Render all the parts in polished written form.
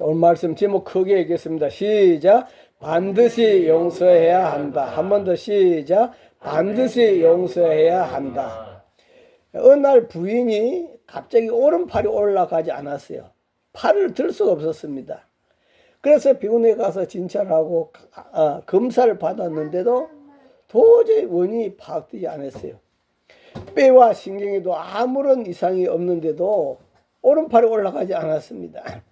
오늘 말씀 제목 크게 읽겠습니다. 시작. 반드시 용서해야 한다. 한 번 더 시작. 반드시 용서해야 한다. 어느 날 부인이 갑자기 오른팔이 올라가지 않았어요. 팔을 들 수가 없었습니다. 그래서 병원에 가서 진찰하고 검사를 받았는데도 도저히 원인이 파악되지 않았어요. 뼈와 신경에도 아무런 이상이 없는데도 오른팔이 올라가지 않았습니다.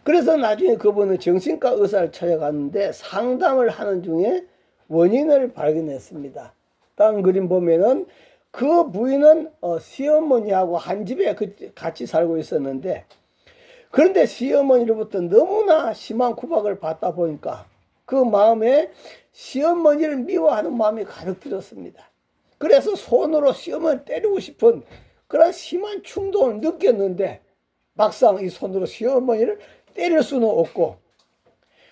그래서 나중에 그분은 정신과 의사를 찾아갔는데 상담을 하는 중에 원인을 발견했습니다. 다음 그림 보면은 그 부인은 시어머니하고 한 집에 같이 살고 있었는데, 그런데 시어머니로부터 너무나 심한 구박을 받다 보니까 그 마음에 시어머니를 미워하는 마음이 가득 들었습니다. 그래서 손으로 시어머니를 때리고 싶은 그런 심한 충동을 느꼈는데 막상 이 손으로 시어머니를 때릴 수는 없고,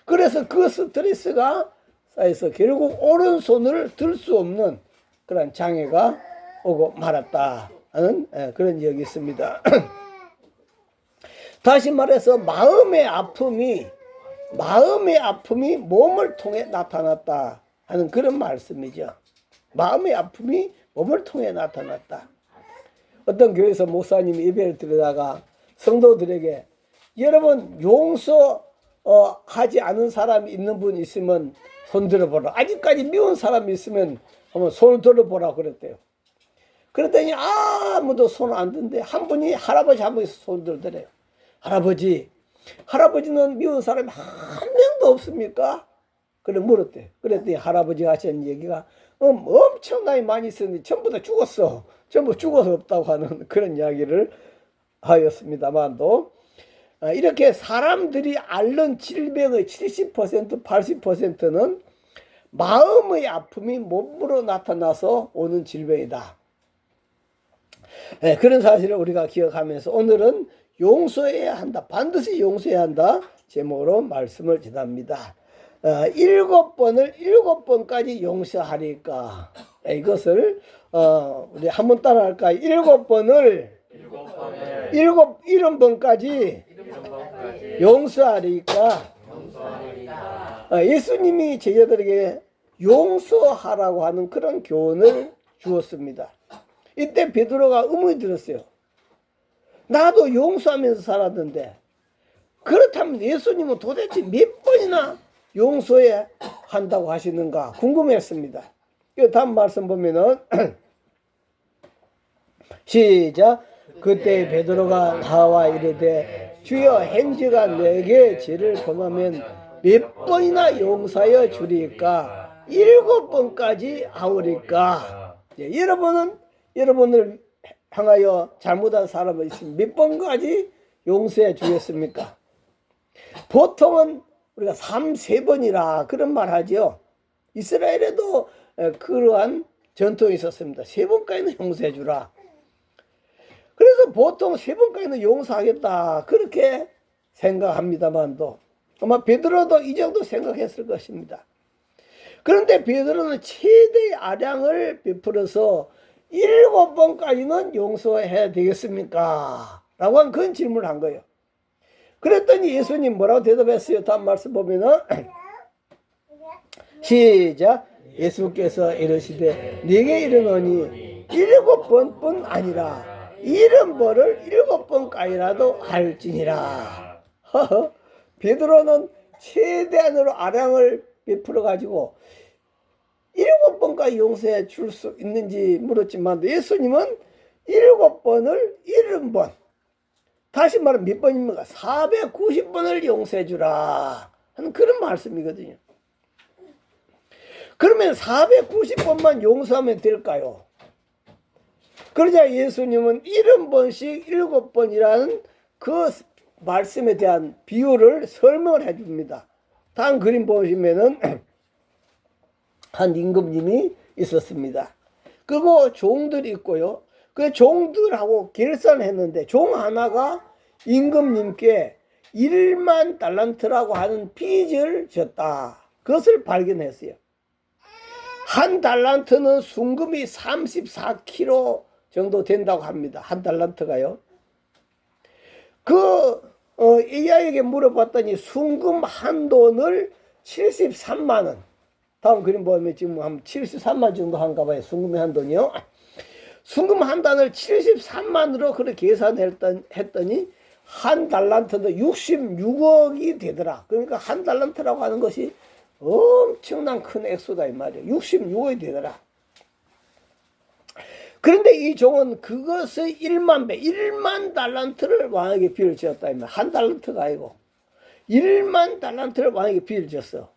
그래서 그 스트레스가 쌓여서 결국 오른손을 들 수 없는 그런 장애가 오고 말았다 하는 그런 적이 있습니다. 다시 말해서 마음의 아픔이 몸을 통해 나타났다 하는 그런 말씀이죠. 마음의 아픔이 몸을 통해 나타났다. 어떤 교회에서 목사님이 예배를 드리다가 성도들에게 여러분 용서하지 않은 사람이 있는 분 있으면 손 들어보라. 아직까지 미운 사람이 있으면 한번 손을 들어보라 그랬대요. 그랬더니 아무도 손을 안 든대. 한 분이 할아버지 한 분이 손 들더래요. 할아버지는 미운 사람이 한 명도 없습니까? 그래 물었대. 그랬더니 할아버지가 하시는 얘기가 엄청나게 많이 있었는데 전부 다 죽었어. 전부 죽어서 없다고 하는 그런 이야기를 하였습니다만도, 이렇게 사람들이 앓는 질병의 70%, 80%는 마음의 아픔이 몸으로 나타나서 오는 질병이다. 그런 사실을 우리가 기억하면서 오늘은 용서해야 한다. 반드시 용서해야 한다. 제목으로 말씀을 전합니다. 7번까지 용서하리까. 이것을 우리 한번 따라 할까요? 70번까지 용서하리까. 예수님이 제자들에게 용서하라고 하는 그런 교훈을 주었습니다. 이때 베드로가 의문이 들었어요. 나도 용서하면서 살았는데, 그렇다면 예수님은 도대체 몇 번이나 용서해야 한다고 하시는가 궁금했습니다. 다음 말씀 보면은 시작. 그때 베드로가 나와 이르되 주여 행자가 내게 죄를 범하면 몇 번이나 용서하여 주리까? 7번까지 하오리까? 여러분을 향하여 잘못한 사람을 있으면 몇 번까지 용서해 주겠습니까? 보통은 우리가 3-3번이라 그런 말 하죠. 이스라엘에도 그러한 전통이 있었습니다. 3번까지는 용서해 주라. 그래서 보통 3번까지는 용서하겠다 그렇게 생각합니다만도, 아마 베드로도 이 정도 생각했을 것입니다. 그런데 베드로는 최대의 아량을 베풀어서 7번까지는 용서해야 되겠습니까? 라고 한 그런 질문을 한 거예요. 그랬더니 예수님 뭐라고 대답했어요? 다음 말씀 보면은 시작. 예수께서 이르시되 네게 이르노니 7번뿐 아니라 70번을 7번까지라도 할지니라. 베드로는 최대한으로 아량을 베풀어 가지고 7번까지 용서해 줄 수 있는지 물었지만 예수님은 7번을 70번, 다시 말하면 몇 번입니까? 490번을 용서해 주라 하는 그런 말씀이거든요. 그러면 490번만 용서하면 될까요? 그러자 예수님은 70번씩 7번이라는 그 말씀에 대한 비유를 설명을 해 줍니다. 다음 그림 보시면은 한 임금님이 있었습니다. 그리고 종들이 있고요. 그 종들하고 결산을 했는데 종 하나가 임금님께 1만 달란트라고 하는 빚을 졌다. 그것을 발견했어요. 한 달란트는 순금이 34kg 정도 된다고 합니다. 한 달란트가요. 그 AI에게 물어봤더니 순금 한돈을 73만 원. 다음 그림 보면 지금 한 73만 정도 한가 봐요. 순금의 한돈이요. 순금 한 단을 73만으로 그렇게 계산했더니 한 달란트도 66억이 되더라. 그러니까 한 달란트라고 하는 것이 엄청난 큰 액수다 이 말이에요. 66억이 되더라. 그런데 이 종은 그것의 1만 배, 1만 달란트를 왕에게 빚을 지었다. 한 달란트가 아니고 1만 달란트를 왕에게 빚을 지었어.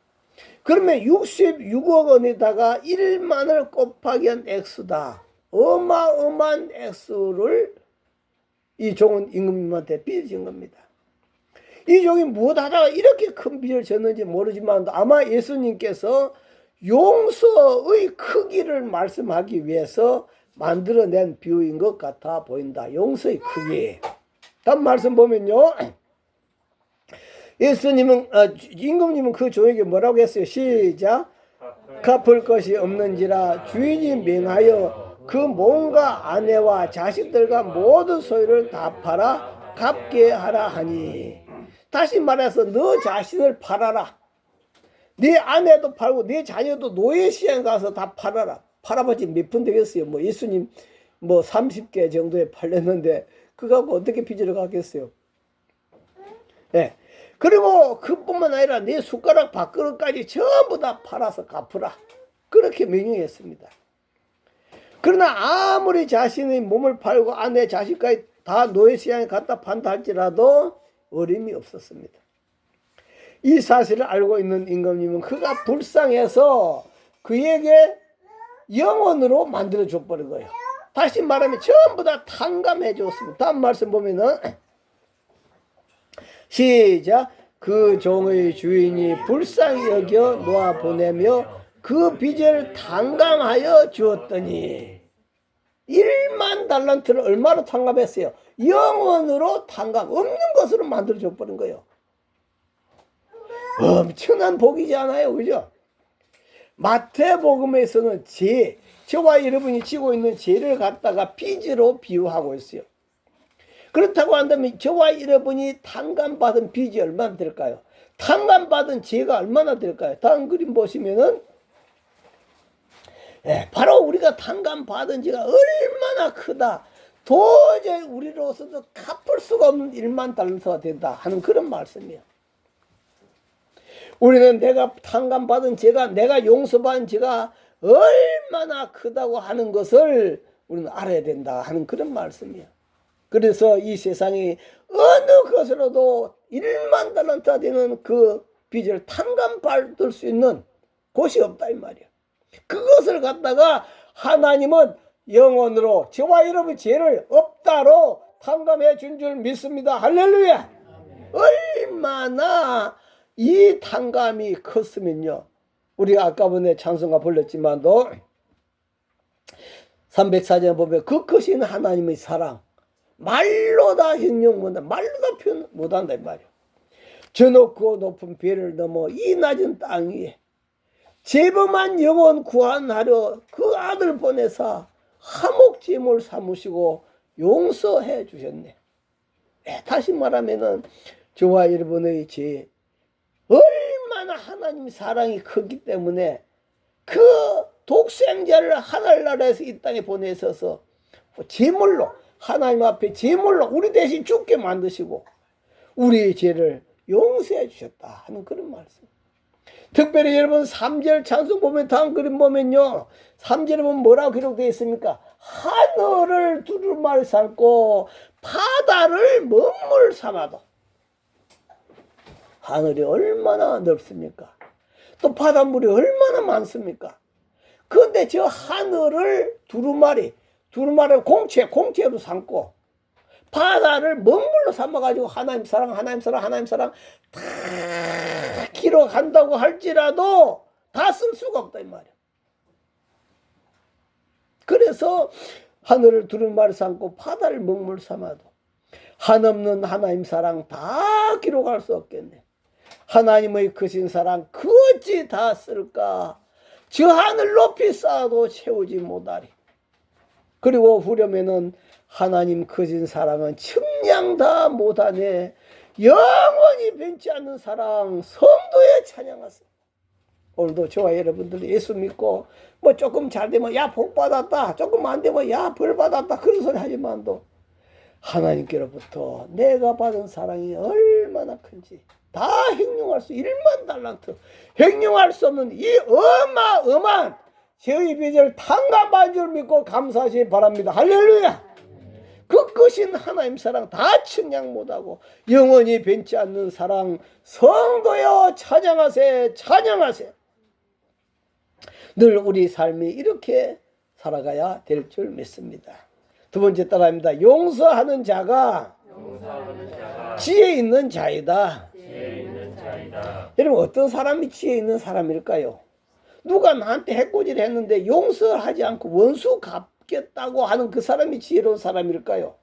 그러면 66억 원에다가 1만을 곱하기 한 액수다. 어마어마한 액수를 이 종은 임금님한테 빚을 진 겁니다. 이 종이 무엇하다가 이렇게 큰 빚을 졌는지 모르지만 아마 예수님께서 용서의 크기를 말씀하기 위해서 만들어낸 비유인 것 같아 보인다. 용서의 크기. 다음 말씀 보면요. 예수님은 임금님은 그 종에게 뭐라고 했어요? 시작. 갚을 것이 없는지라 주인이 명하여 그 몸과 아내와 자식들과 모든 소유를 다 팔아 갚게 하라 하니. 다시 말해서 너 자신을 팔아라. 네 아내도 팔고 네 자녀도 노예 시장 가서 다 팔아라. 팔아봤지 몇 푼 되겠어요. 뭐 예수님 뭐 30개 정도에 팔렸는데 그거 갖고 어떻게 빚을 갚겠어요. 네. 그리고 그뿐만 아니라 네 숟가락 밥그릇까지 전부 다 팔아서 갚으라. 그렇게 명령했습니다. 그러나 아무리 자신의 몸을 팔고 아내 자식까지 다 노예시장에 갖다 판다 할지라도 어림이 없었습니다. 이 사실을 알고 있는 임금님은 그가 불쌍해서 그에게 영원으로 만들어 줘버린 거예요. 다시 말하면 전부 다 탕감해 줬습니다. 다음 말씀 보면은 시작. 그 종의 주인이 불쌍히 여겨 놓아 보내며 그 빚을 탕감하여 주었더니 1만 달란트를 얼마로 탕감했어요? 영원으로 탕감, 없는 것으로 만들어 줘버린 거예요. 엄청난 복이지 않아요? 그죠? 마태복음에서는 저와 여러분이 지고 있는 죄를 갖다가 빚으로 비유하고 있어요. 그렇다고 한다면 저와 여러분이 탕감받은 빚이 얼마나 될까요? 탕감받은 죄가 얼마나 될까요? 다음 그림 보시면은 바로 우리가 탕감받은 죄가 얼마나 크다. 도저히 우리로서도 갚을 수가 없는 1만 달란트가 된다 하는 그런 말씀이에요. 우리는 내가 탕감받은 죄가, 내가 용서받은 죄가 얼마나 크다고 하는 것을 우리는 알아야 된다 하는 그런 말씀이에요. 그래서 이 세상에 어느 것으로도 1만 달란트가 되는 그 빚을 탕감받을 수 있는 곳이 없다 이 말이에요. 그것을 갖다가 하나님은 영원으로 저와 여러분 죄를 없다로 탕감해 준 줄 믿습니다. 할렐루야. 얼마나 이 탕감이 컸으면요. 우리가 아까 전에 찬송가 불렀지만도 304장에 보면 그 크신 하나님의 사랑 말로 다 형용 못한다. 말로 다 표현 못한다 이 말이에요. 저 높고 높은 별을 넘어 이 낮은 땅 위에 죄범한 영혼 구원하려 그 아들 보내사 화목제물 삼으시고 용서해 주셨네. 다시 말하면은 저와 여러분의 죄 얼마나 하나님 사랑이 크기 때문에 그 독생자를 하늘나라에서 이 땅에 보내셔서 제물로 하나님 앞에 제물로 우리 대신 죽게 만드시고 우리의 죄를 용서해 주셨다 하는 그런 말씀. 특별히 여러분 3절 찬송 보면 다음 그림 보면요. 3절에 보면 뭐라고 기록되어 있습니까? 하늘을 두루마리 삼고 바다를 먹물 삼아도. 하늘이 얼마나 넓습니까? 또 바닷물이 얼마나 많습니까? 그런데 저 하늘을 두루마리 공채로 삼고 바다를 먹물로 삼아가지고 하나님 사랑 다 기록한다고 할지라도 다 쓸 수가 없다 이 말이야. 그래서 하늘을 두루마리 삼고 바다를 먹물 삼아도 한없는 하나님 사랑 다 기록할 수 없겠네. 하나님의 크신 사랑 그 어찌 다 쓸까? 저 하늘 높이 쌓아도 채우지 못하리. 그리고 후렴에는 하나님 크신 사랑은 측량 다 못하네. 영원히 변치 않는 사랑 성도에 찬양하세요. 오늘도 저와 여러분들 예수 믿고 뭐 조금 잘 되면 야 복 받았다, 조금 안 되면 야 벌 받았다, 그런 소리 하지만도 하나님께로부터 내가 받은 사랑이 얼마나 큰지 다 형용할 수 1만 달란트 형용할 수 없는 이 어마어마한 저희 빚을 탕감한 줄 믿고 감사하시기 바랍니다. 할렐루야. 그 크신 하나님 사랑 다 측량 못하고 영원히 변치 않는 사랑 성도여 찬양하세, 찬양하세. 늘 우리 삶이 이렇게 살아가야 될 줄 믿습니다. 두 번째 따라합니다. 용서하는 자가 지혜 있는 자이다. 여러분, 어떤 사람이 지혜 있는 사람일까요? 누가 나한테 해코지를 했는데 용서하지 않고 원수 갚겠다고 하는 그 사람이 지혜로운 사람일까요?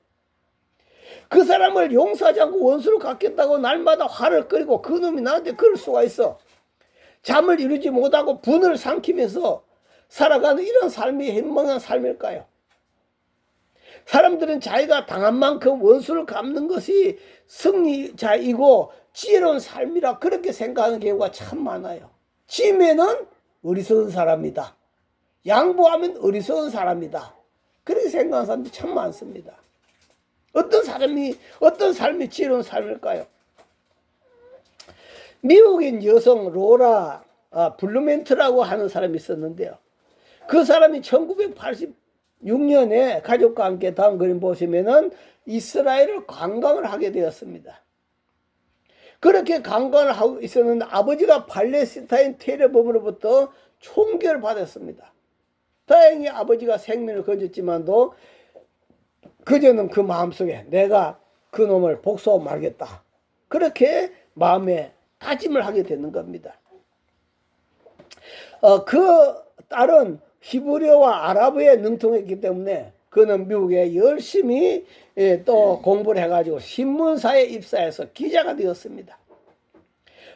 그 사람을 용서하지 않고 원수를 갚겠다고 날마다 화를 끓이고 그 놈이 나한테 그럴 수가 있어. 잠을 이루지 못하고 분을 삼키면서 살아가는 이런 삶이 현명한 삶일까요? 사람들은 자기가 당한 만큼 원수를 갚는 것이 승리자이고 지혜로운 삶이라 그렇게 생각하는 경우가 참 많아요. 지면은 어리석은 사람이다. 양보하면 어리석은 사람이다. 그렇게 생각하는 사람들이 참 많습니다. 어떤 삶이 지혜로운 삶일까요? 미국인 여성 로라 블루멘트라고 하는 사람이 있었는데요. 그 사람이 1986년에 가족과 함께 다음 그림 보시면은 이스라엘을 관광을 하게 되었습니다. 그렇게 관광을 하고 있었는데 아버지가 팔레스타인 테러범으로부터 총격을 받았습니다. 다행히 아버지가 생명을 건졌지만도 그저는 그 마음속에 내가 그 놈을 복수하고 말겠다. 그렇게 마음에 다짐을 하게 되는 겁니다. 그 딸은 히브리어와 아랍어에 능통했기 때문에 그는 미국에 열심히 또 공부를 해가지고 신문사에 입사해서 기자가 되었습니다.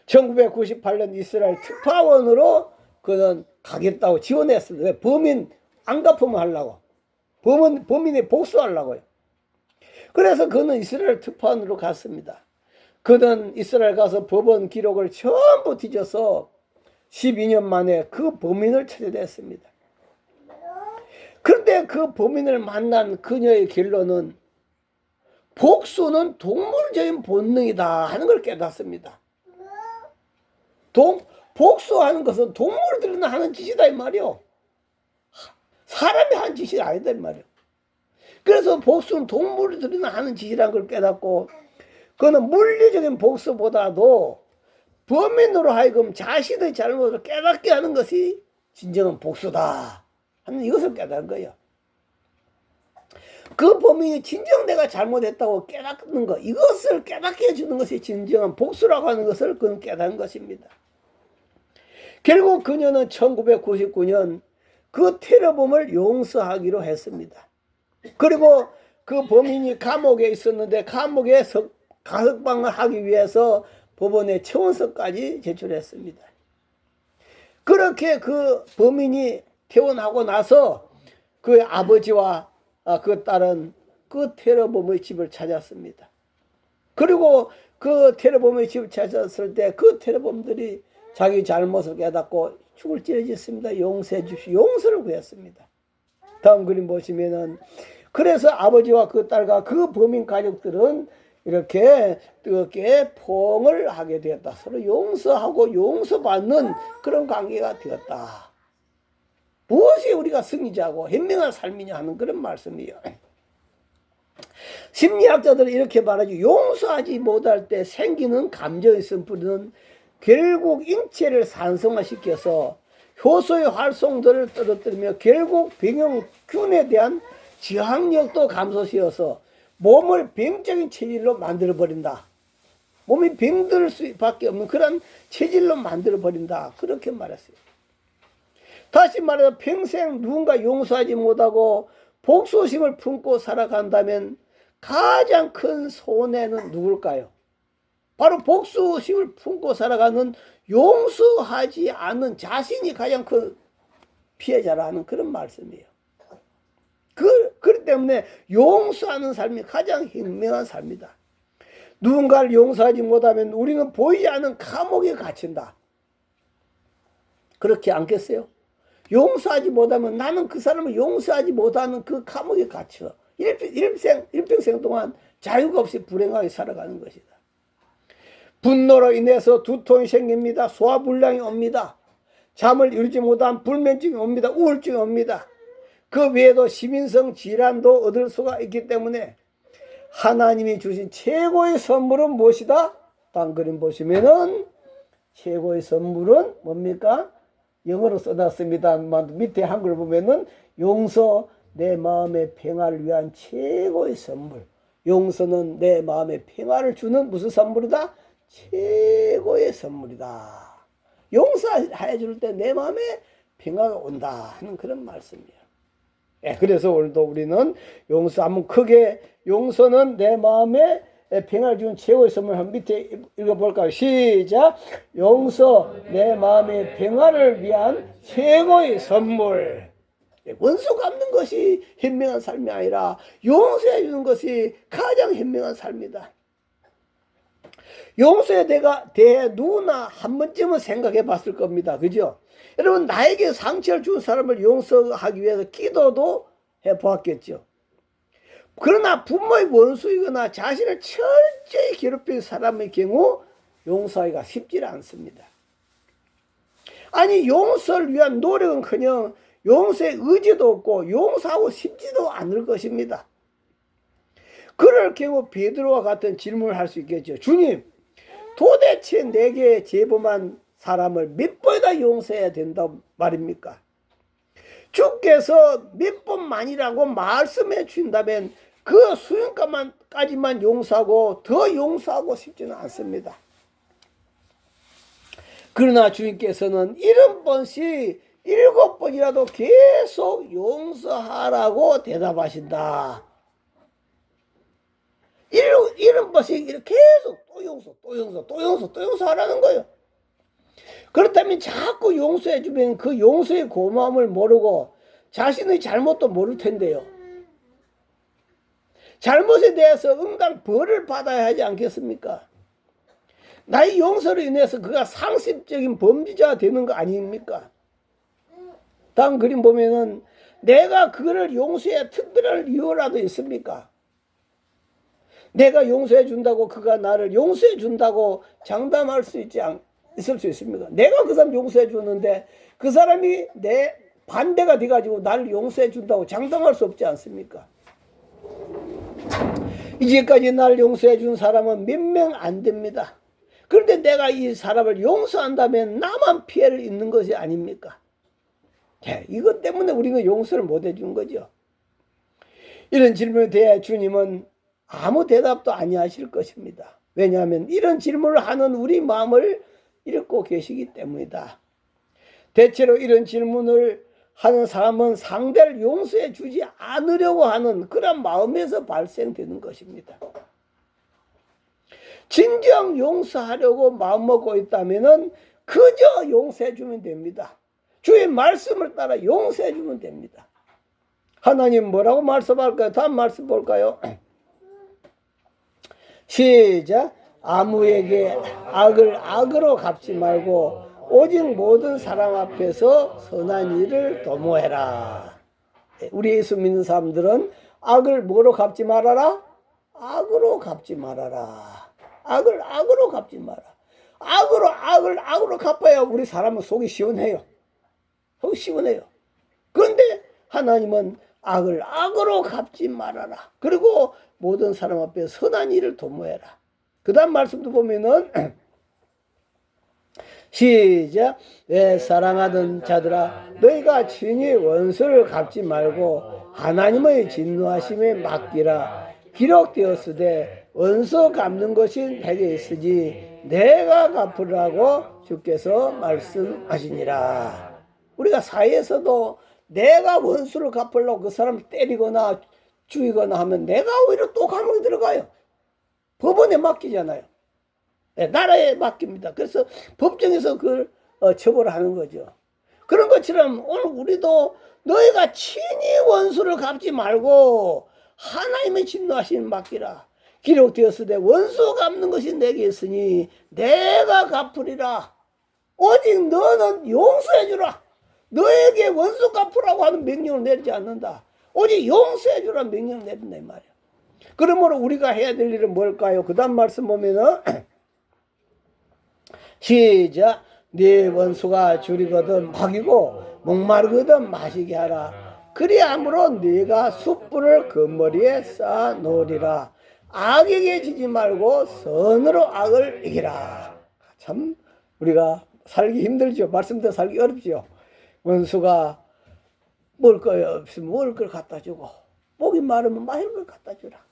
1998년 이스라엘 특파원으로 그는 가겠다고 지원했습니다. 왜? 범인 안 갚으면 하려고. 범인에 복수하려고요. 그래서 그는 이스라엘 특파원으로 갔습니다. 그는 이스라엘 가서 법원 기록을 전부 뒤져서 12년 만에 그 범인을 찾아냈습니다. 그런데 그 범인을 만난 그녀의 결론은 복수는 동물적인 본능이다 하는 걸 깨닫습니다. 복수하는 것은 동물들이나 하는 짓이다 이 말이요. 사람이 하는 짓이 아니다 이 말이요. 그래서 복수는 동물들이나 하는 짓이라는 걸 깨닫고 그는 물리적인 복수보다도 범인으로 하여금 자신의 잘못을 깨닫게 하는 것이 진정한 복수다 하는 이것을 깨닫는 거예요. 그 범인이 진정 내가 잘못했다고 깨닫는 것, 이것을 깨닫게 해주는 것이 진정한 복수라고 하는 것을 그는 깨닫는 것입니다. 결국 그녀는 1999년 그 테러범을 용서하기로 했습니다. 그리고 그 범인이 감옥에 있었는데 감옥에 가석방을 하기 위해서 법원에 청원서까지 제출했습니다. 그렇게 그 범인이 퇴원하고 나서 그 아버지와 그 딸은 그 테러범의 집을 찾았습니다. 그리고 그 테러범의 집을 찾았을 때 그 테러범들이 자기 잘못을 깨닫고 죽을 찌르셨습니다. 용서해 주십시오. 용서를 구했습니다. 다음 그림 보시면은 그래서 아버지와 그 딸과 그 범인 가족들은 이렇게 뜨겁게 포옹을 하게 되었다. 서로 용서하고 용서받는 그런 관계가 되었다. 무엇이 우리가 승리자고 현명한 삶이냐 하는 그런 말씀이에요. 심리학자들은 이렇게 말하죠. 용서하지 못할 때 생기는 감정의 선풀은 결국 인체를 산성화시켜서 효소의 활성도를 떨어뜨리며 결국 병용균에 대한 저항력도 감소시켜서 몸을 병적인 체질로 만들어버린다. 몸이 병들 수밖에 없는 그런 체질로 만들어버린다. 그렇게 말했어요. 다시 말해서 평생 누군가 용서하지 못하고 복수심을 품고 살아간다면 가장 큰 손해는 누굴까요? 바로 복수심을 품고 살아가는 용서하지 않는 자신이 가장 큰 피해자라는 그런 말씀이에요. 그렇기 때문에 용서하는 삶이 가장 현명한 삶이다. 누군가를 용서하지 못하면 우리는 보이지 않는 감옥에 갇힌다. 그렇게 않겠어요? 용서하지 못하면 나는 그 사람을 용서하지 못하는 그 감옥에 갇혀 일평생 동안 자유가 없이 불행하게 살아가는 것이다. 분노로 인해서 두통이 생깁니다. 소화불량이 옵니다. 잠을 이루지 못한 불면증이 옵니다. 우울증이 옵니다. 그 외에도 시민성 질환도 얻을 수가 있기 때문에 하나님이 주신 최고의 선물은 무엇이다? 다음 그림 보시면은 최고의 선물은 뭡니까? 영어로 써놨습니다. 밑에 한글 보면은 용서, 내 마음의 평화를 위한 최고의 선물. 용서는 내 마음의 평화를 주는 무슨 선물이다? 최고의 선물이다. 용서해 줄 때 내 마음에 평화가 온다 하는 그런 말씀이에요. 그래서 오늘도 우리는 용서 한번 크게 용서는 내 마음에 평화를 주는 최고의 선물 한 밑에 읽어볼까요? 시작. 용서 내 마음의 평화를 위한 최고의 선물. 원수 갚는 것이 현명한 삶이 아니라 용서해 주는 것이 가장 현명한 삶이다. 용서에 대해 누구나 한 번쯤은 생각해 봤을 겁니다. 그죠? 여러분, 나에게 상처를 준 사람을 용서하기 위해서 기도도 해 보았겠죠. 그러나 부모의 원수이거나 자신을 철저히 괴롭힌 사람의 경우 용서하기가 쉽지 않습니다. 아니, 용서를 위한 노력은커녕 용서의 의지도 없고 용서하고 싶지도 않을 것입니다. 그럴 경우 베드로와 같은 질문을 할 수 있겠죠. 주님, 도대체 내게 죄범한 사람을 몇 번이나 용서해야 된다 말입니까? 주께서 몇 번만이라고 말씀해 주신다면 그 수용까지만 용서하고 더 용서하고 싶지는 않습니다. 그러나 주님께서는 70번씩 7번이라도 계속 용서하라고 대답하신다. 70번씩 이렇게 계속 또 용서하라는 거예요. 그렇다면 자꾸 용서해주면 그 용서의 고마움을 모르고 자신의 잘못도 모를 텐데요. 잘못에 대해서 응당 벌을 받아야 하지 않겠습니까? 나의 용서로 인해서 그가 상습적인 범죄자가 되는 거 아닙니까? 다음 그림 보면은 내가 그를 용서해야 특별한 이유라도 있습니까? 내가 용서해 준다고 그가 나를 용서해 준다고 장담할 수 있을 수 있습니까? 내가 그 사람 용서해 주는데 그 사람이 내 반대가 돼가지고 나를 용서해 준다고 장담할 수 없지 않습니까? 이제까지 나를 용서해 준 사람은 몇 명 안 됩니다. 그런데 내가 이 사람을 용서한다면 나만 피해를 입는 것이 아닙니까? 이것 때문에 우리는 용서를 못 해준 거죠. 이런 질문에 대해 주님은 아무 대답도 아니하실 것입니다. 왜냐하면 이런 질문을 하는 우리 마음을 읽고 계시기 때문이다. 대체로 이런 질문을 하는 사람은 상대를 용서해 주지 않으려고 하는 그런 마음에서 발생되는 것입니다. 진정 용서하려고 마음먹고 있다면 그저 용서해 주면 됩니다. 주의 말씀을 따라 용서해 주면 됩니다. 하나님 뭐라고 말씀할까요? 다음 말씀 볼까요? 시작. 아무에게 악을 악으로 갚지 말고 오직 모든 사람 앞에서 선한 일을 도모해라. 우리 예수 믿는 사람들은 악을 뭐로 갚지 말아라? 악으로 갚지 말아라. 악을 악으로 갚지 마라. 악으로 갚아야 우리 사람은 속이 시원해요. 속이 시원해요. 그런데 하나님은 악을 악으로 갚지 말아라. 그리고 모든 사람 앞에 선한 일을 도모해라. 그 다음 말씀도 보면은 시작. 내 사랑하던 자들아 너희가 친히 원수를 갚지 말고 하나님의 진노하심에 맡기라. 기록되었으되 원수 갚는 것이 내게 있으지 내가 갚으라고 주께서 말씀하시니라. 우리가 사회에서도 내가 원수를 갚으려고 그 사람을 때리거나 죽이거나 하면 내가 오히려 또 감옥에 들어가요. 법원에 맡기잖아요. 나라에 맡깁니다. 그래서 법정에서 그걸 처벌하는 거죠. 그런 것처럼 오늘 우리도 너희가 친히 원수를 갚지 말고 하나님의 진노하심을 맡기라. 기록되었으되 원수 갚는 것이 내게 있으니 내가 갚으리라. 오직 너는 용서해 주라. 너에게 원수 갚으라고 하는 명령을 내리지 않는다. 오직 용서해 주라 명령을 내린다 이 말이야. 그러므로 우리가 해야 될 일은 뭘까요? 그 다음 말씀 보면은 시작. 네 원수가 줄이거든 먹이고 목마르거든 마시게 하라. 그리함으로 네가 숯불을 그 머리에 쌓아 놓으리라. 악에게 지지 말고 선으로 악을 이기라. 참 우리가 살기 힘들죠. 말씀대로 살기 어렵죠. 원수가 먹을 거 없으면 먹을 걸 갖다 주고 목이 마르면 마실 걸 갖다 주라.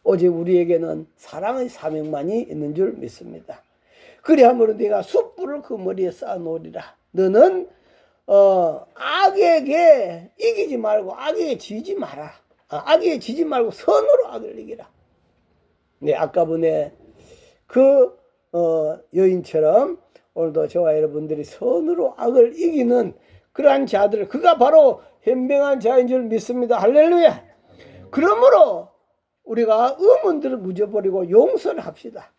오직 우리에게는 사랑의 사명만이 있는 줄 믿습니다. 그리함으로 네가 숯불을 그 머리에 쌓아 놓으리라. 너는 악에게 이기지 말고 악에게 지지 마라. 악에게 지지 말고 선으로 악을 이기라. 네, 아까 전에 그 여인처럼 오늘도 저와 여러분들이 선으로 악을 이기는 그러한 자들, 그가 바로 현명한 자인 줄 믿습니다. 할렐루야. 그러므로 우리가 의문들을 묻어버리고 용서를 합시다.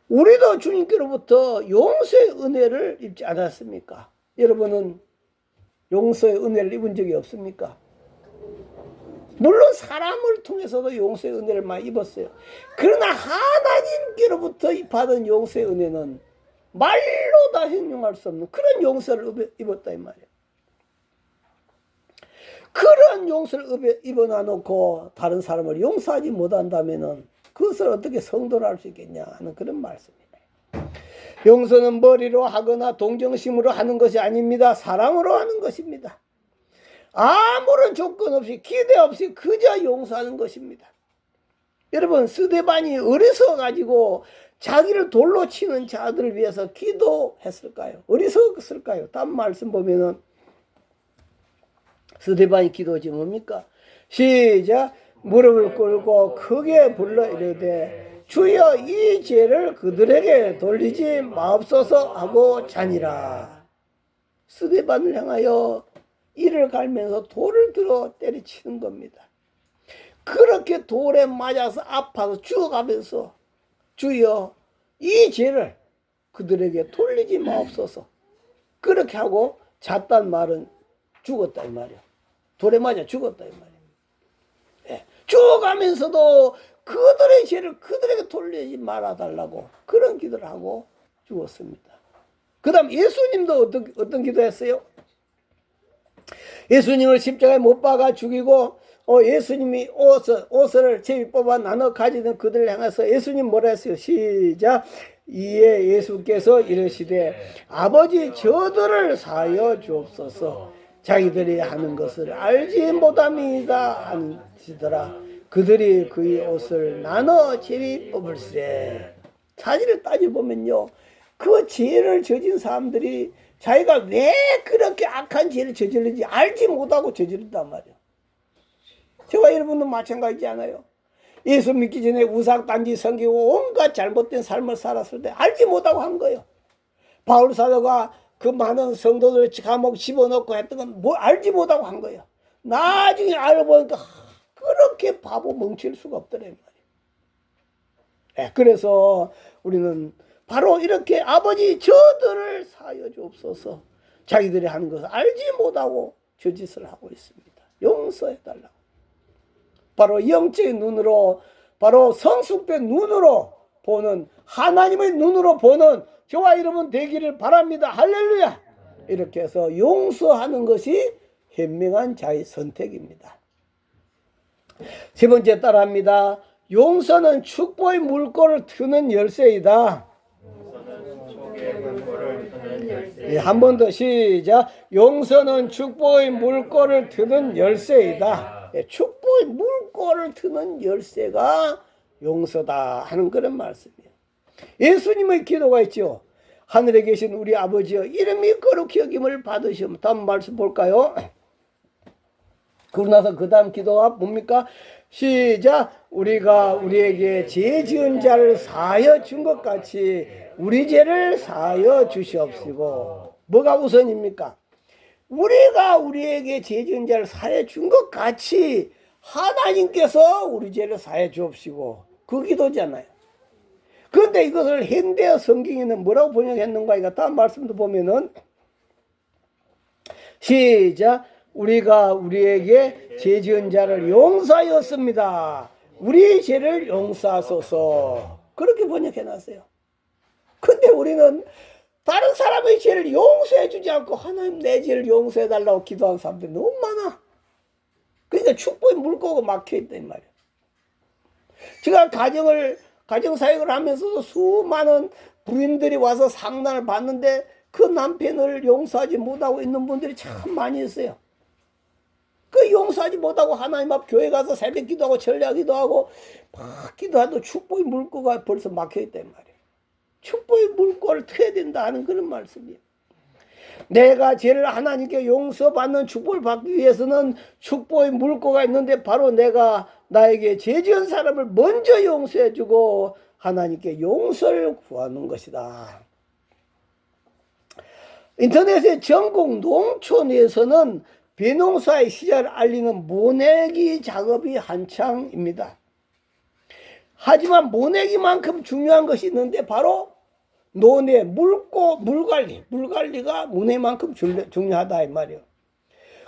우리도 주님께로부터 용서의 은혜를 입지 않았습니까? 여러분은 용서의 은혜를 입은 적이 없습니까? 물론 사람을 통해서도 용서의 은혜를 많이 입었어요. 그러나 하나님께로부터 받은 용서의 은혜는 말로 다 형용할 수 없는 그런 용서를 입었다 이 말이에요. 그런 용서를 입어놔놓고 다른 사람을 용서하지 못한다면 그것을 어떻게 성도로 할 수 있겠냐 하는 그런 말씀이에요. 용서는 머리로 하거나 동정심으로 하는 것이 아닙니다. 사랑으로 하는 것입니다. 아무런 조건 없이 기대 없이 그저 용서하는 것입니다. 여러분 스데반이 어리석어 가지고 자기를 돌로 치는 자들을 위해서 기도했을까요? 어리석었을까요? 다음 말씀 보면은 스데반이 기도하지 뭡니까? 시작. 무릎을 꿇고 크게 불러 이르되 주여 이 죄를 그들에게 돌리지 마옵소서 하고 자니라. 스데반을 향하여 이를 갈면서 돌을 들어 때리치는 겁니다. 그렇게 돌에 맞아서 아파서 죽어가면서 주여 이 죄를 그들에게 돌리지 마옵소서. 그렇게 하고 잤단 말은 죽었다 이 말이야. 돌에 맞아 죽었다 이 말이야. 예. 죽어가면서도 그들의 죄를 그들에게 돌리지 말아달라고 그런 기도를 하고 죽었습니다. 그 다음 예수님도 어떤 기도했어요? 예수님을 십자가에 못 박아 죽이고 예수님이 옷을 제비 뽑아 나눠 가지던 그들을 향해서 예수님 뭐라 했어요? 시작. 이에 예수께서 이르시되 아버지 저들을 사하여 주옵소서. 자기들이 하는 것을 알지 못함이다 하시더라. 그들이 그의 옷을 나눠 제비 뽑을세. 사실을 따져보면요, 그 죄를 저진 사람들이 자기가 왜 그렇게 악한 죄를 저지르는지 알지 못하고 저지른단 말이에요. 저와 여러분도 마찬가지지 않아요? 예수 믿기 전에 우상단지 섬기고 온갖 잘못된 삶을 살았을 때 알지 못하고 한 거예요. 바울 사도가 그 많은 성도들 감옥 집어넣고 했던 건 뭐 알지 못하고 한 거예요. 나중에 알고 보니까 그렇게 바보 멍칠 수가 없더래 말이에요. 네, 그래서 우리는 바로 이렇게 아버지 저들을 사하여 주옵소서. 자기들이 하는 것을 알지 못하고 저 짓을 하고 있습니다. 용서해 달라고. 바로 영적인 눈으로, 바로 성숙된 눈으로 보는, 하나님의 눈으로 보는 저와 여러분 되기를 바랍니다. 할렐루야. 이렇게 해서 용서하는 것이 현명한 자의 선택입니다. 세 번째 따라합니다. 용서는 축복의 물꼬를 트는 열쇠이다. 예, 한 번 더 시작. 용서는 축복의 물꼬를 트는 열쇠이다. 예, 축복의 물꼬를 트는 열쇠가 용서다 하는 그런 말씀이에요. 예수님의 기도가 있죠. 하늘에 계신 우리 아버지여 이름이 거룩히 여김을 받으시오. 다음 말씀 볼까요? 그러고 나서 그 다음 기도가 뭡니까? 시작. 우리가 우리에게 죄 지은 자를 사하여 준 것 같이 우리 죄를 사하여 주시옵시고. 뭐가 우선입니까? 우리가 우리에게 죄 지은 자를 사하여 준 것 같이 하나님께서 우리 죄를 사해 주옵시고 그 기도잖아요. 그런데 이것을 현대 성경에는 뭐라고 번역했는가? 이거 다음 말씀도 보면은 시작. 우리가 우리에게 죄 지은 자를 용서하였습니다. 우리의 죄를 용서하소서. 그렇게 번역해놨어요. 근데 우리는 다른 사람의 죄를 용서해 주지 않고 하나님 내 죄를 용서해 달라고 기도하는 사람들이 너무 많아. 그러니까 축복의 물고가 막혀있다 이 말이야. 제가 가정사역을 하면서도 수많은 부인들이 와서 상담을 받는데 그 남편을 용서하지 못하고 있는 분들이 참 많이 있어요. 그 용서하지 못하고 하나님 앞 교회 가서 새벽 기도하고 전략 기도하고 막 기도해도 축복의 물고가 벌써 막혀있다 이 말이에요. 축복의 물고를 트야 된다 하는 그런 말씀이에요. 내가 죄를 하나님께 용서받는 축복을 받기 위해서는 축복의 물고가 있는데 바로 내가 나에게 죄 지은 사람을 먼저 용서해주고 하나님께 용서를 구하는 것이다. 인터넷의 전국 농촌에서는 비농사의 시작을 알리는 모내기 작업이 한창입니다. 하지만 모내기만큼 중요한 것이 있는데 바로 논의 물관리가 모내기만큼 중요하다 이 말이에요.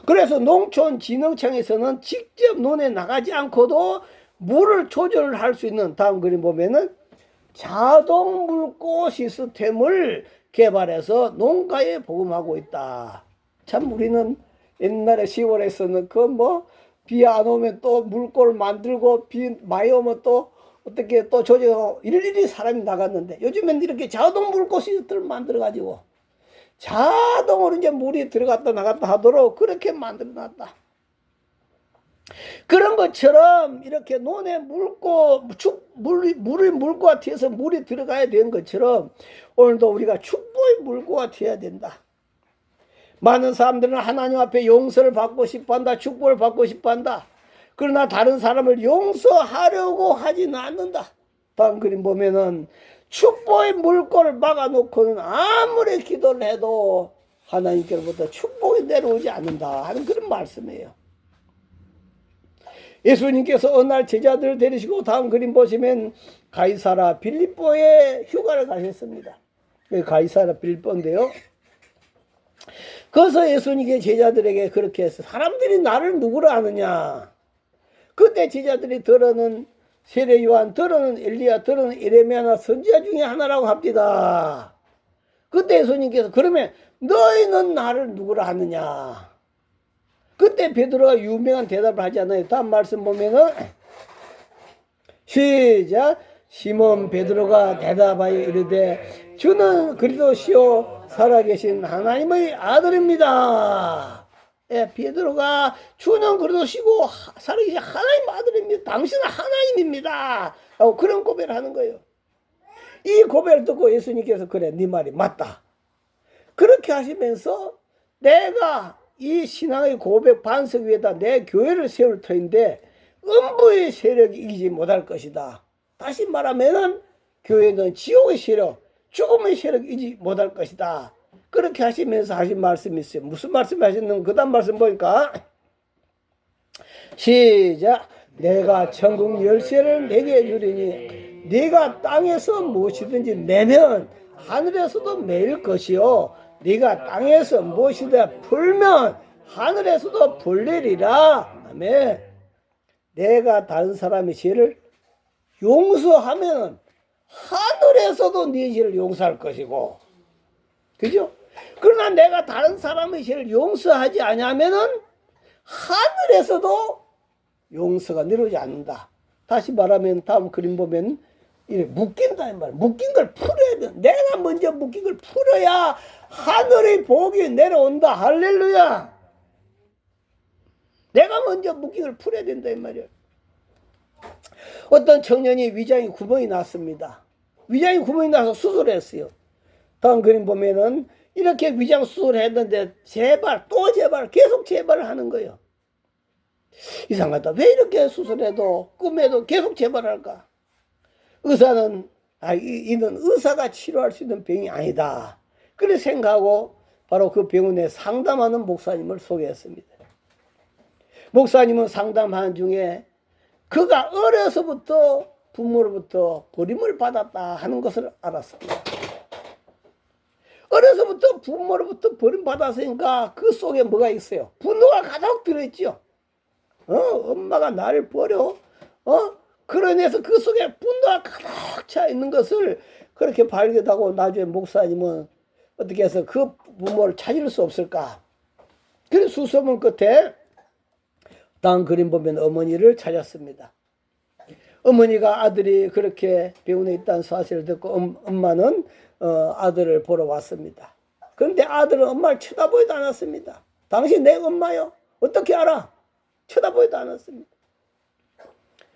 그래서 농촌진흥청에서는 직접 논에 나가지 않고도 물을 조절할 수 있는 다음 그림 보면은 자동 물고 시스템을 개발해서 농가에 보급하고 있다. 참 우리는 옛날에 시골에서는 비 안 오면 또 물고를 만들고 비 많이 오면 또 어떻게 또 조져서 일일이 사람이 나갔는데 요즘엔 이렇게 자동 물고 시스템을 만들어 가지고 자동으로 이제 물이 들어갔다 나갔다 하도록 그렇게 만들어 놨다. 그런 것처럼 이렇게 논에 물의 물고가 튀어서 물이 들어가야 되는 것처럼 오늘도 우리가 축복의 물고가 튀어야 된다. 많은 사람들은 하나님 앞에 용서를 받고 싶어 한다. 축복을 받고 싶어 한다. 그러나 다른 사람을 용서하려고 하지는 않는다. 다음 그림 보면은 축복의 물꼬를 막아놓고는 아무리 기도를 해도 하나님께로부터 축복이 내려오지 않는다 하는 그런 말씀이에요. 예수님께서 어느 날 제자들을 데리시고 다음 그림 보시면 가이사라 빌립보에 휴가를 가셨습니다. 가이사라 빌립보인데요. 그래서 예수님께 제자들에게 그렇게 해서 사람들이 나를 누구로 아느냐. 그때 제자들이 들어는 세례 요한, 들어는 엘리야, 들어는 예레미야 선지자 중에 하나라고 합니다. 그때 예수님께서 그러면 너희는 나를 누구라 하느냐. 그때 베드로가 유명한 대답을 하지 않아요. 다음 말씀 보면은 시작. 시몬 베드로가 대답하여 이르되 주는 그리스도시요 살아계신 하나님의 아들입니다. 예, 베드로가 주는 그리스도시고 살아계신 하나님 아들입니다. 당신은 하나님입니다. 라고 그런 고백을 하는 거예요. 이 고백을 듣고 예수님께서 그래 네 말이 맞다. 그렇게 하시면서 내가 이 신앙의 고백 반석 위에다 내 교회를 세울 터인데 음부의 세력이 이기지 못할 것이다. 다시 말하면은 교회는 지옥의 세력, 죽음의 세력이 이기지 못할 것이다. 그렇게 하시면서 하신 말씀이 있어요. 무슨 말씀 하셨는가? 그 다음 말씀 보니까 시작. 내가 천국 열쇠를 내게 주리니 네가 땅에서 무엇이든지 매면 하늘에서도 매일 것이요 네가 땅에서 무엇이든 풀면 하늘에서도 풀리리라. 아멘. 내가 다른 사람의 죄를 용서하면 하늘에서도 네 죄를 용서할 것이고, 그죠? 그러나 내가 다른 사람의 죄를 용서하지 않으면은 하늘에서도 용서가 내려오지 않는다. 다시 말하면 다음 그림 보면 이렇게 묶인다 이 말. 묶인 걸 풀어야 돼. 내가 먼저 묶인 걸 풀어야 하늘의 복이 내려온다. 할렐루야. 내가 먼저 묶인 걸 풀어야 된다 이 말이야. 어떤 청년이 위장에 구멍이 났습니다. 위장에 구멍이 나서 수술했어요. 다음 그림 보면은 이렇게 위장 수술했는데 제발 또 제발 계속 제발을 하는 거예요. 이상하다. 왜 이렇게 수술해도 꿈에도 계속 제발할까? 의사는 이는 의사가 치료할 수 있는 병이 아니다. 그렇게 생각하고 바로 그 병원에 상담하는 목사님을 소개했습니다. 목사님은 상담하는 중에 그가 어려서부터 부모로부터 버림을 받았다 하는 것을 알았습니다. 어려서부터 부모로부터 버림받았으니까 그 속에 뭐가 있어요? 분노가 가득 들어있죠. 엄마가 나를 버려. 그러면서 그 속에 분노가 가득 차 있는 것을 그렇게 발견하고 나중에 목사님은 어떻게 해서 그 부모를 찾을 수 없을까? 그래서 수소문 끝에 다음 그림 보면 어머니를 찾았습니다. 어머니가 아들이 그렇게 병원에 있다는 사실을 듣고 엄마는 아들을 보러 왔습니다. 그런데 아들은 엄마를 쳐다보지도 않았습니다. 당신 내 엄마요? 어떻게 알아? 쳐다보지도 않았습니다.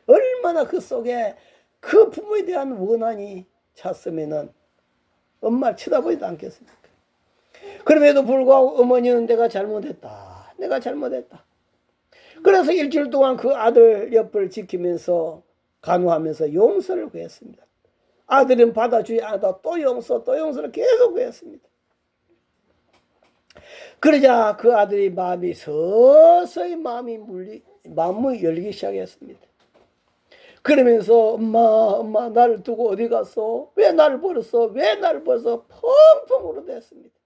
얼마나 그 속에 그 부모에 대한 원한이 찼으면은 엄마를 쳐다보지도 않겠습니까? 그럼에도 불구하고 어머니는 내가 잘못했다. 내가 잘못했다. 그래서 일주일 동안 그 아들 옆을 지키면서 간호하면서 용서를 구했습니다. 아들은 받아주지 않아도 또 용서를 계속 구했습니다. 그러자 그 아들의 마음이 서서히 마음이 열리기 시작했습니다. 그러면서 엄마 나를 두고 어디 갔어? 왜 나를 버렸어? 왜 나를 버렸어? 펑펑 울어댔습니다.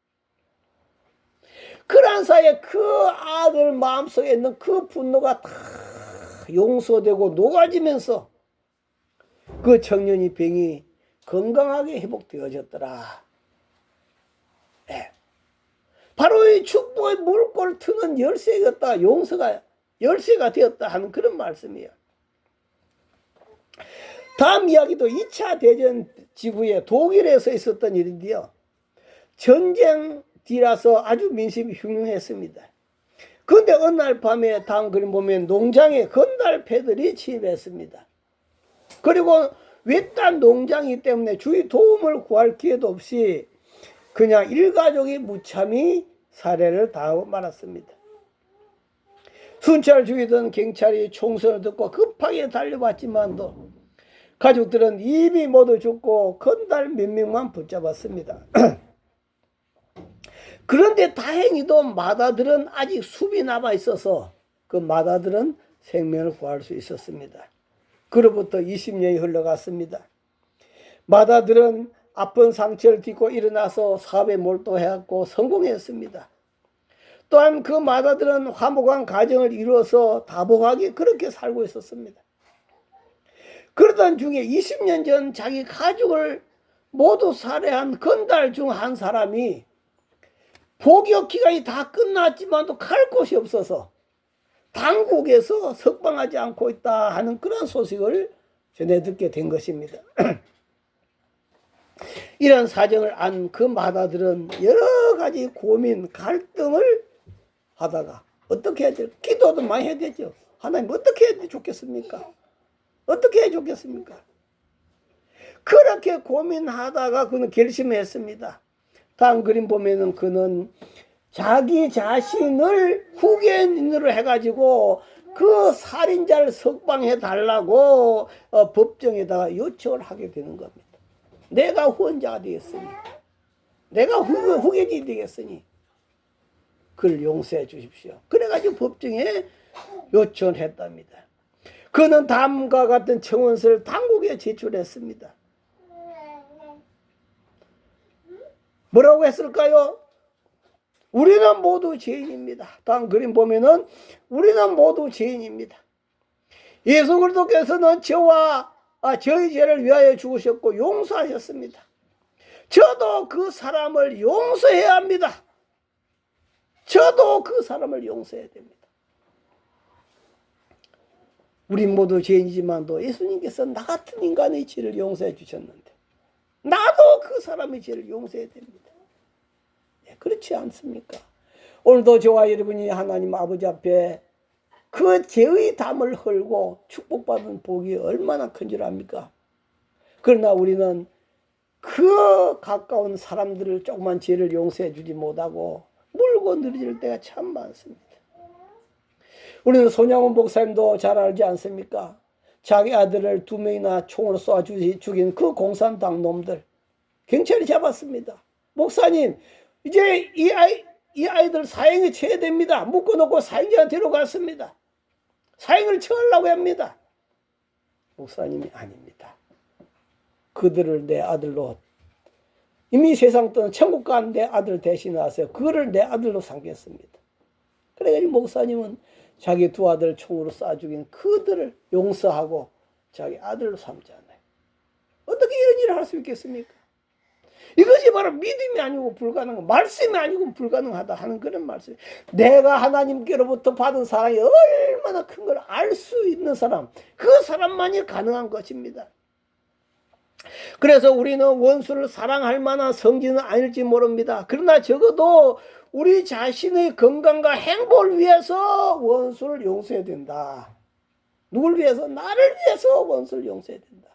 그런 사이에 그 아들 마음속에 있는 그 분노가 다 용서되고 녹아지면서 그 청년이 병이 건강하게 회복되어졌더라. 네. 바로 이 축복의 물꼬를 트는 열쇠가 열쇠가 되었다 하는 그런 말씀이에요. 다음 이야기도 2차 대전 직후에 독일에서 있었던 일인데요. 전쟁 뒤라서 아주 민심이 흉흉했습니다. 그런데 어느 날 밤에 다음 그림 보면 농장에 건달패들이 침입했습니다. 그리고 외딴 농장이기 때문에 주위 도움을 구할 기회도 없이 그냥 일가족이 무참히 살해를 당하고 말았습니다. 순찰 중이던 경찰이 총선을 듣고 급하게 달려왔지만도 가족들은 이미 모두 죽고 건달 몇 명만 붙잡았습니다. 그런데 다행히도 마다들은 아직 숲이 남아 있어서 그 마다들은 생명을 구할 수 있었습니다. 그로부터 20년이 흘러갔습니다. 마다들은 아픈 상처를 딛고 일어나서 사업에 몰두해갖고 성공했습니다. 또한 그 마다들은 화목한 가정을 이루어서 다복하게 그렇게 살고 있었습니다. 그러던 중에 20년 전 자기 가족을 모두 살해한 건달 중 한 사람이 복역 기간이 다 끝났지만도 갈 곳이 없어서 당국에서 석방하지 않고 있다 하는 그런 소식을 전해 듣게 된 것입니다. 이런 사정을 안 그 마다들은 여러 가지 고민, 갈등을 하다가 어떻게 해야 될까? 기도도 많이 해야 되죠. 하나님 어떻게 해야 좋겠습니까? 어떻게 해야 좋겠습니까? 그렇게 고민하다가 그는 결심했습니다. 다음 그림 보면은 그는 자기 자신을 후견인으로 해가지고 그 살인자를 석방해 달라고 법정에다가 요청을 하게 되는 겁니다. 내가 후원자가 되겠으니, 내가 후견인이 되겠으니 그를 용서해 주십시오. 그래가지고 법정에 요청을 했답니다. 그는 다음과 같은 청원서를 당국에 제출했습니다. 뭐라고 했을까요? 우리는 모두 죄인입니다. 다음 그림 보면은 우리는 모두 죄인입니다. 예수 그리스도께서는 저희 죄를 위하여 죽으셨고 용서하셨습니다. 저도 그 사람을 용서해야 합니다. 저도 그 사람을 용서해야 됩니다. 우리 모두 죄인이지만도 예수님께서 나 같은 인간의 죄를 용서해 주셨는데 나도 그 사람의 죄를 용서해야 됩니다. 그렇지 않습니까? 오늘도 저와 여러분이 하나님 아버지 앞에 그 죄의 담을 헐고 축복받은 복이 얼마나 큰 줄 압니까? 그러나 우리는 그 가까운 사람들을 조그만 죄를 용서해 주지 못하고 물고 늘어질 때가 참 많습니다. 우리는 손양훈 목사님도 잘 알지 않습니까? 자기 아들을 2명이나 총으로 쏘아 죽인 그 공산당 놈들 경찰이 잡았습니다. 목사님 이제 이 아이들 사형에 처해야 됩니다. 묶어놓고 사형장에 데려갔습니다. 사형을 처하려고 합니다. 목사님이 아닙니다. 그들을 내 아들로, 이미 세상 떠나 천국 간 내 아들 대신 와서 그를 내 아들로 삼겠습니다. 그래가지고 목사님은 자기 두 아들 총으로 쏴 죽인 그들을 용서하고 자기 아들로 삼잖아요. 어떻게 이런 일을 할 수 있겠습니까? 이것이 바로 믿음이 아니고 불가능한, 말씀이 아니고 불가능하다 하는 그런 말씀. 내가 하나님께로부터 받은 사랑이 얼마나 큰 걸 알 수 있는 사람, 그 사람만이 가능한 것입니다. 그래서 우리는 원수를 사랑할 만한 성질은 아닐지 모릅니다. 그러나 적어도 우리 자신의 건강과 행복을 위해서 원수를 용서해야 된다. 누굴 위해서? 나를 위해서 원수를 용서해야 된다.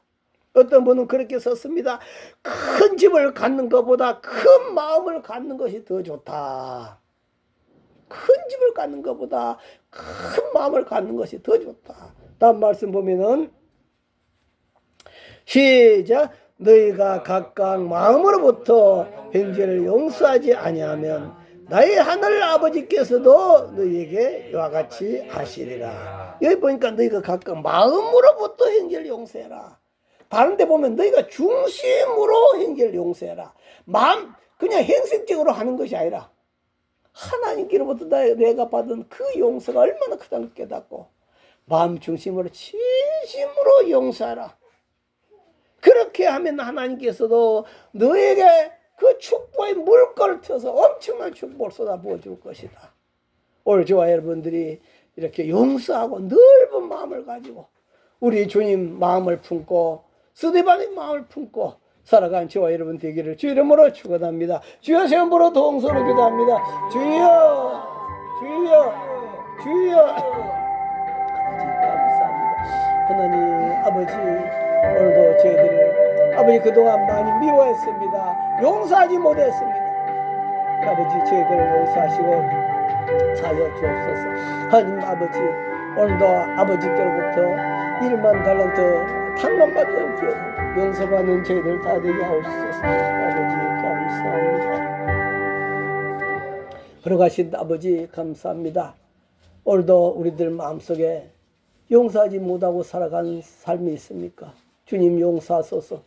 어떤 분은 그렇게 썼습니다. 큰 집을 갖는 것보다 큰 마음을 갖는 것이 더 좋다. 큰 집을 갖는 것보다 큰 마음을 갖는 것이 더 좋다. 다음 말씀 보면은 시작. 너희가 각각 마음으로부터 형제를 용서하지 아니하면 나의 하늘 아버지께서도 너희에게 이와 같이 하시리라. 여기 보니까 너희가 각각 마음으로부터 형제를 용서해라. 다른 데 보면 너희가 중심으로 형제를 용서해라. 마음, 그냥 행색적으로 하는 것이 아니라 하나님께로부터 내가 받은 그 용서가 얼마나 크다는 걸 깨닫고 마음 중심으로 진심으로 용서하라. 그렇게 하면 하나님께서도 너에게 그 축복의 물꼬를 트어서 엄청난 축복을 쏟아부어 줄 것이다. 오늘 저와 여러분들이 이렇게 용서하고 넓은 마음을 가지고 우리 주님 마음을 품고 스데반의 마음을 품고 살아간 저와 여러분 되기를 주 이름으로 축원합니다. 주여 시험으로 동서로 기도합니다. 주여 주여 주여. 아버지 감사합니다. 하나님 아버지, 오늘도 저희들을 아버지 그동안 많이 미워했습니다. 용서하지 못했습니다. 아버지 저희들을 용서하시고 사여 주옵소서. 하나님 아버지, 오늘도 아버지께로부터 1만 달란트 탕감받은 줄 용서받는 저희들 다 되게 하옵소서. 아버지 감사합니다. 걸어가신 아버지 감사합니다. 오늘도 우리들 마음속에 용서하지 못하고 살아가는 삶이 있습니까? 주님 용서하소서.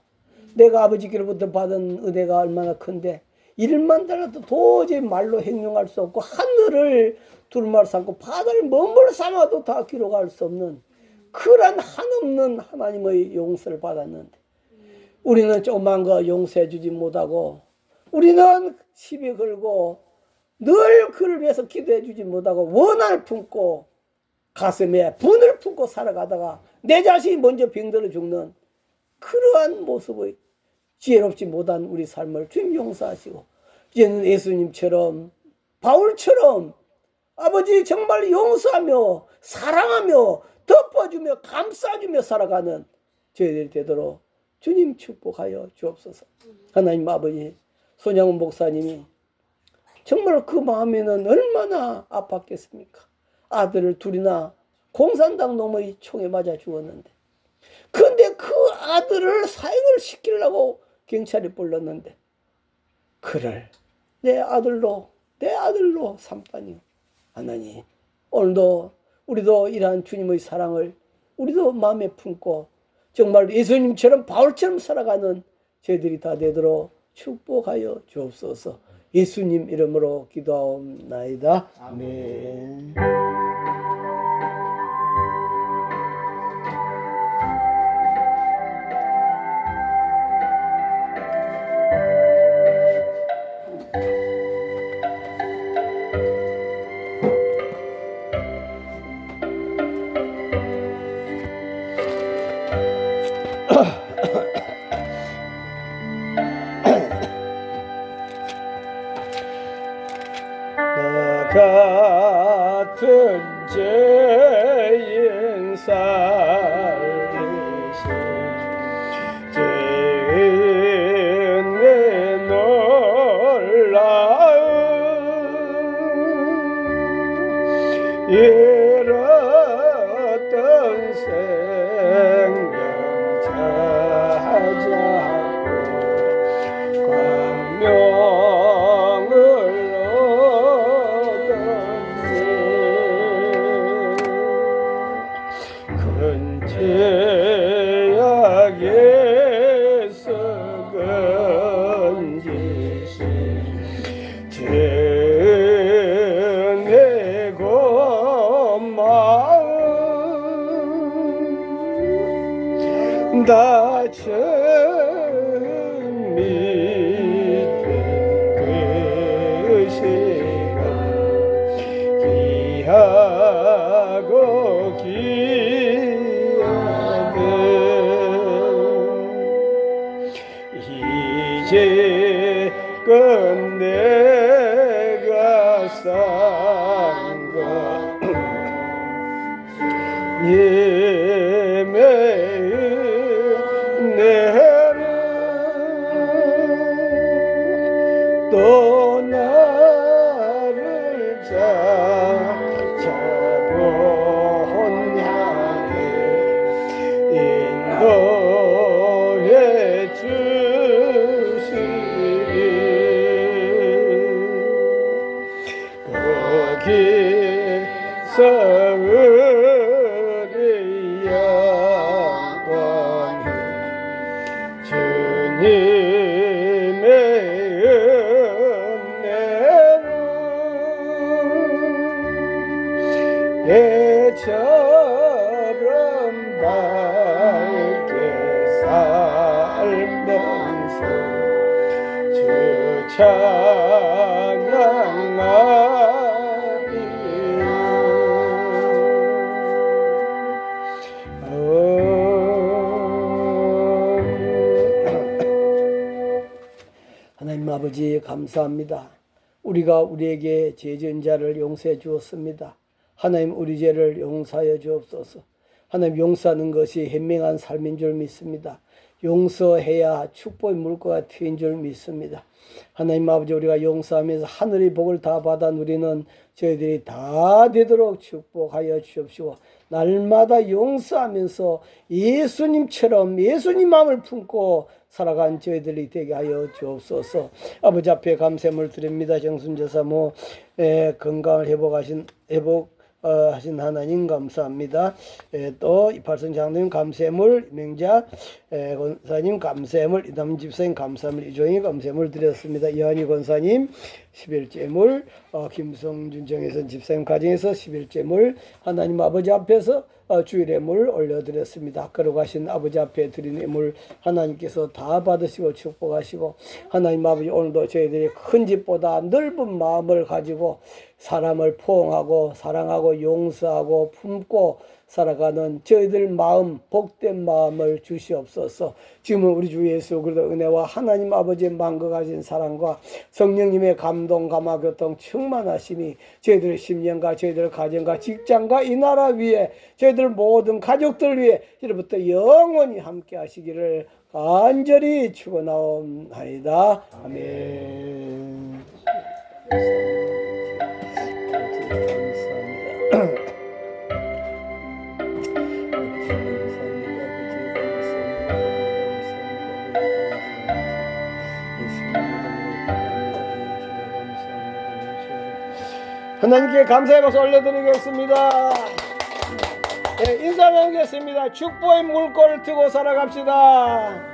내가 아버지께로부터 받은 은혜가 얼마나 큰데 1만 달라도 도저히 말로 행용할 수 없고 하늘을 두루마리 삼고 바다를 먼물 삼아도 다 기록할 수 없는 그런 한없는 하나님의 용서를 받았는데 우리는 조그만 거 용서해 주지 못하고 우리는 시비 걸고 늘 그를 위해서 기도해 주지 못하고 원한을 품고 가슴에 분을 품고 살아가다가 내 자신이 먼저 병들어 죽는 그러한 모습의 지혜롭지 못한 우리 삶을 주님 용서하시고 이제는 예수님처럼 바울처럼 아버지 정말 용서하며 사랑하며 덮어주며 감싸주며 살아가는 저희들이 되도록 주님 축복하여 주옵소서. 하나님 아버지, 손양훈 목사님이 정말 그 마음에는 얼마나 아팠겠습니까? 아들을 둘이나 공산당 놈의 총에 맞아 죽었는데 근데 그 아들을 사형을 시키려고 경찰이 불렀는데 그를 내 아들로 삼다니. 하나님, 오늘도 우리도 이러한 주님의 사랑을 우리도 마음에 품고 정말 예수님처럼 바울처럼 살아가는 저희들이 다 되도록 축복하여 주옵소서. 예수님 이름으로 기도하옵나이다. 아멘. 같은 죄인 살리시 죄인의 놀라움 잃었던 생명 찾아고 광명을 건지시 전해고 마음 다쳐 믿은 그 시간 귀하고 귀하네 이제 끝내가 산것 예매은혜는 또 나를 자본 향해 인도해 주시리 거기서 우리 영원히 주님의 은혜로 예처럼 밝게 살면서 주 찬양하리요. 하나님 아버지 감사합니다. 우리가 우리에게 죄진 자를 용서해 주었습니다. 하나님 우리 죄를 용서하여 주옵소서. 하나님 용서하는 것이 현명한 삶인 줄 믿습니다. 용서해야 축복의 물고가 튀인 줄 믿습니다. 하나님 아버지 우리가 용서하면서 하늘의 복을 다 받아 누리는 저희들이 다 되도록 축복하여 주옵시고 날마다 용서하면서 예수님처럼 예수님 마음을 품고 살아간 저희들이 되게 하여 주옵소서. 아버지 앞에 감사함을 드립니다. 정순제사모 건강을 회복하신 하나님 감사합니다. 또 이팔선 장로님 감사함을 명자 권사님 감사함을 이담 집사님 감사함을 이종희 감사함을 드렸습니다. 이한희 권사님 11제물 김성준 정혜선 집사님 가정에서 11제물 하나님 아버지 앞에서 주일예물 올려드렸습니다. 걸어가신 아버지 앞에 드린 예물 하나님께서 다 받으시고 축복하시고 하나님 아버지 오늘도 저희들이 큰 집보다 넓은 마음을 가지고 사람을 포옹하고 사랑하고 용서하고 품고 살아가는 저희들 마음 복된 마음을 주시옵소서. 지금은 우리 주 예수 그리스도 은혜와 하나님 아버지의 마음과 가진 사랑과 성령님의 감동 감화 교통 충만하심이 저희들의 심령과 저희들의 가정과 직장과 이 나라 위에 저희들 모든 가족들 위해 이제부터 영원히 함께 하시기를 간절히 축원하옵나이다. 아멘. 감사합니다. 하나님께 감사의 박수 올려드리겠습니다. 네, 인사 나누겠습니다. 축복의 물꼬를 트고 살아갑시다.